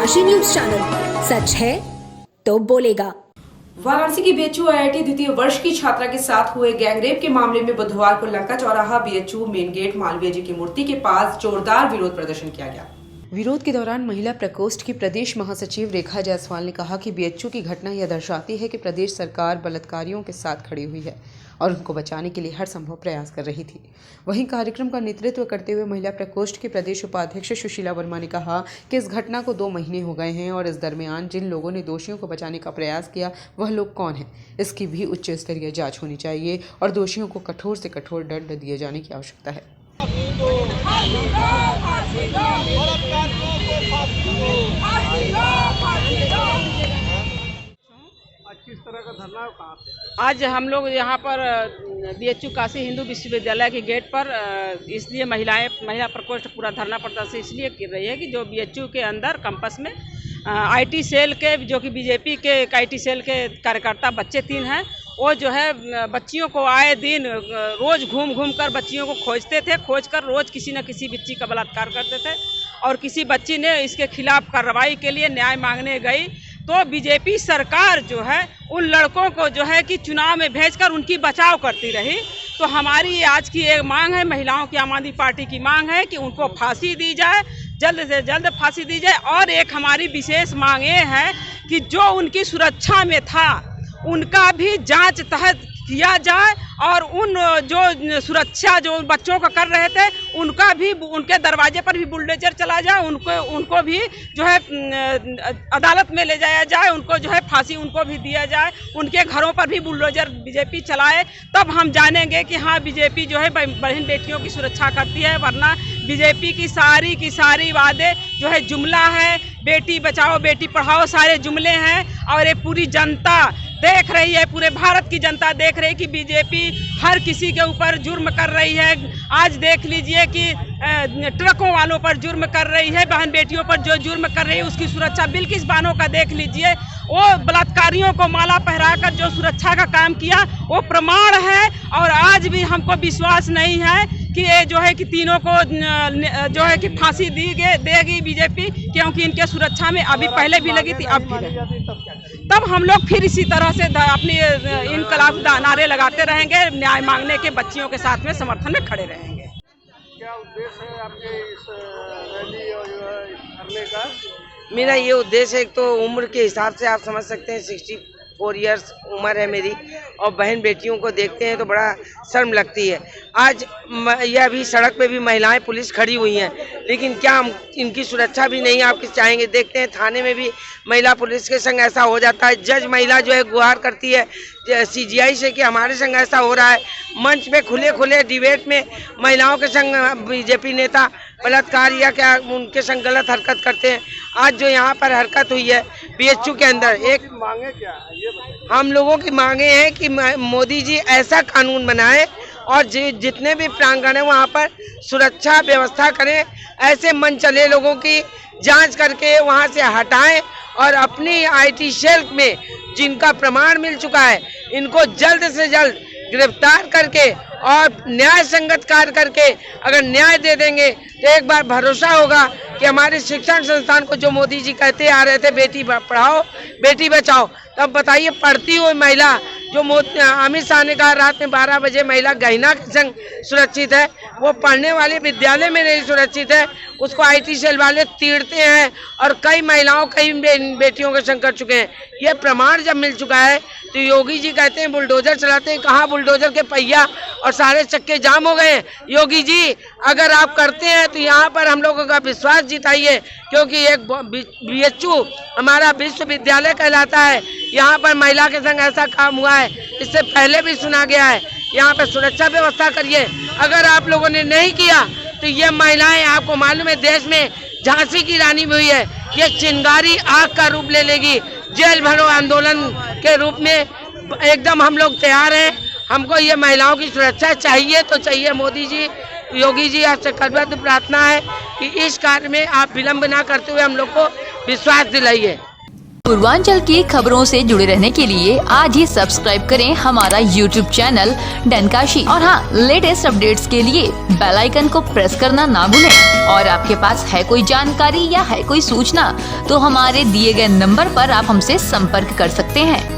Kashi news channel, सच है तो बोलेगा। वाराणसी की बीएचयू आईआईटी द्वितीय वर्ष की छात्रा के साथ हुए गैंगरेप के मामले में बुधवार को लंका चौराहा बीएचयू मेन गेट मालवीय जी की मूर्ति के पास जोरदार विरोध प्रदर्शन किया गया। विरोध के दौरान महिला प्रकोष्ठ की प्रदेश महासचिव रेखा जायसवाल ने कहा कि बीएचयू की घटना यह दर्शाती है कि प्रदेश सरकार बलात्कारियों के साथ खड़ी हुई है और उनको बचाने के लिए हर संभव प्रयास कर रही थी। वहीं कार्यक्रम का नेतृत्व करते हुए महिला प्रकोष्ठ के प्रदेश उपाध्यक्ष सुशीला वर्मा ने कहा कि इस घटना को 2 महीने हो गए हैं और इस दरमियान जिन लोगों ने दोषियों को बचाने का प्रयास किया वह लोग कौन हैं, इसकी भी उच्च स्तरीय जांच होनी चाहिए और दोषियों को कठोर से कठोर दंड दिए जाने की आवश्यकता है। किस तरह का धरना है, कहाँ पे? आज हम लोग यहाँ पर बीएचयू काशी हिंदू विश्वविद्यालय के गेट पर इसलिए महिला प्रकोष्ठ पूरा धरना प्रदर्शन इसलिए कर रही है कि जो बीएचयू के अंदर कैंपस में आईटी सेल के जो कि बीजेपी के आईटी सेल के कार्यकर्ता बच्चे 3 हैं, वो जो है बच्चियों को आए दिन रोज़ घूम कर बच्चियों को खोजते थे, खोजकर रोज़ किसी न किसी बच्ची का बलात्कार करते थे और किसी बच्ची ने इसके खिलाफ कार्रवाई के लिए न्याय मांगने गई तो बीजेपी सरकार जो है उन लड़कों को जो है कि चुनाव में भेजकर उनकी बचाव करती रही। तो हमारी आज की एक मांग है, महिलाओं की आम आदमी पार्टी की मांग है कि उनको फांसी दी जाए, जल्द से जल्द फांसी दी जाए। और एक हमारी विशेष मांग ये है कि जो उनकी सुरक्षा में था उनका भी जांच तहत किया जाए और उन जो सुरक्षा जो बच्चों का कर रहे थे उनका भी उनके दरवाजे पर भी बुलडोजर चला जाए, उनको भी जो है अदालत में ले जाया जाए, उनको जो है फांसी उनको भी दिया जाए, उनके घरों पर भी बुलडोजर बीजेपी चलाए। तब हम जानेंगे कि हाँ बीजेपी जो है बहन बेटियों की सुरक्षा करती है, वरना बीजेपी की सारी वादे जो है जुमला है, बेटी बचाओ बेटी पढ़ाओ सारे जुमले हैं। और ये पूरी जनता देख रही है, पूरे भारत की जनता देख रही है कि बीजेपी हर किसी के ऊपर जुर्म कर रही है। आज देख लीजिए कि ट्रकों वालों पर जुर्म कर रही है, बहन बेटियों पर जो जुर्म कर रही है उसकी सुरक्षा बिल्किस बानो का देख लीजिए। वो बलात्कारियों को माला पहराकर जो सुरक्षा का काम किया वो प्रमाण है। और आज भी हमको विश्वास नहीं है कि ये जो है कि तीनों को जो है कि फांसी देगी बीजेपी, क्योंकि इनके सुरक्षा में अभी पहले भी लगी थी अब भी लगी। तब हम लोग फिर इसी तरह से अपनी इनकलाब नारे लगाते रहेंगे, न्याय मांगने के बच्चियों के साथ में समर्थन में खड़े रहेंगे। क्या उद्देश्य है आपके इस रैली और धरने का? मेरा ये उद्देश्य है, एक तो उम्र के हिसाब से आप समझ सकते हैं 64 इयर्स उम्र है मेरी, और बहन बेटियों को देखते हैं तो बड़ा शर्म लगती है। आज यह भी सड़क पे भी महिलाएं पुलिस खड़ी हुई हैं, लेकिन क्या हम इनकी सुरक्षा भी नहीं आप चाहेंगे? देखते हैं थाने में भी महिला पुलिस के संग ऐसा हो जाता है। जज महिला जो है गुहार करती है सीजीआई से कि हमारे संग ऐसा हो रहा है। मंच पे खुले डिबेट में महिलाओं के संग बीजेपी नेता बलात्कार या क्या उनके संग गलत हरकत करते हैं। आज जो यहाँ पर हरकत हुई है बीएचयू के अंदर, एक मांगे क्या है ये बताइए। हम लोगों की मांगे हैं कि मोदी जी ऐसा कानून बनाए और जितने भी प्रांगण है वहाँ पर सुरक्षा व्यवस्था करें, ऐसे मन चले लोगों की जांच करके वहाँ से हटाएं और अपनी आईटी सेल में जिनका प्रमाण मिल चुका है इनको जल्द से जल्द गिरफ्तार करके और न्याय संगत कार्य करके अगर न्याय दे देंगे तो एक बार भरोसा होगा कि हमारे शिक्षण संस्थान को जो मोदी जी कहते आ रहे थे बेटी पढ़ाओ बेटी बचाओ, तब बताइए पढ़ती हुई महिला जो अमित शाह ने कहा रात में 12 बजे महिला गहना के संग सुरक्षित है, वो पढ़ने वाले विद्यालय में नहीं सुरक्षित है, उसको आईटी सेल वाले तीड़ते हैं और कई महिलाओं कई बेटियों के संग कर चुके हैं। ये प्रमाण जब मिल चुका है तो योगी जी कहते हैं बुलडोजर चलाते हैं, कहाँ बुलडोजर के पहिया और सारे चक्के जाम हो गए हैं। योगी जी अगर आप करते हैं तो यहाँ पर हम लोगों का विश्वास जिताइए, क्योंकि एक बीएचयू हमारा विश्वविद्यालय कहलाता है। यहाँ पर महिला के संग ऐसा काम हुआ है, इससे पहले भी सुना गया है। यहाँ पर सुरक्षा व्यवस्था करिए। अगर आप लोगों ने नहीं किया तो ये महिलाएं, आपको मालूम है देश में झांसी की रानी हुई है, ये चिंगारी आग का रूप ले लेगी। जेल भरो आंदोलन के रूप में एकदम हम लोग तैयार हैं। हमको ये महिलाओं की सुरक्षा चाहिए तो चाहिए। मोदी जी योगी जी आपसे करबद्ध प्रार्थना है कि इस कार्य में आप विलंब ना करते हुए हम लोग को विश्वास दिलाइए। पूर्वांचल की खबरों से जुड़े रहने के लिए आज ही सब्सक्राइब करें हमारा YouTube चैनल डनकाशी और हाँ, लेटेस्ट अपडेट्स के लिए बेल आइकन को प्रेस करना ना भूलें। और आपके पास है कोई जानकारी या है कोई सूचना तो हमारे दिए गए नंबर पर आप हमसे संपर्क कर सकते हैं।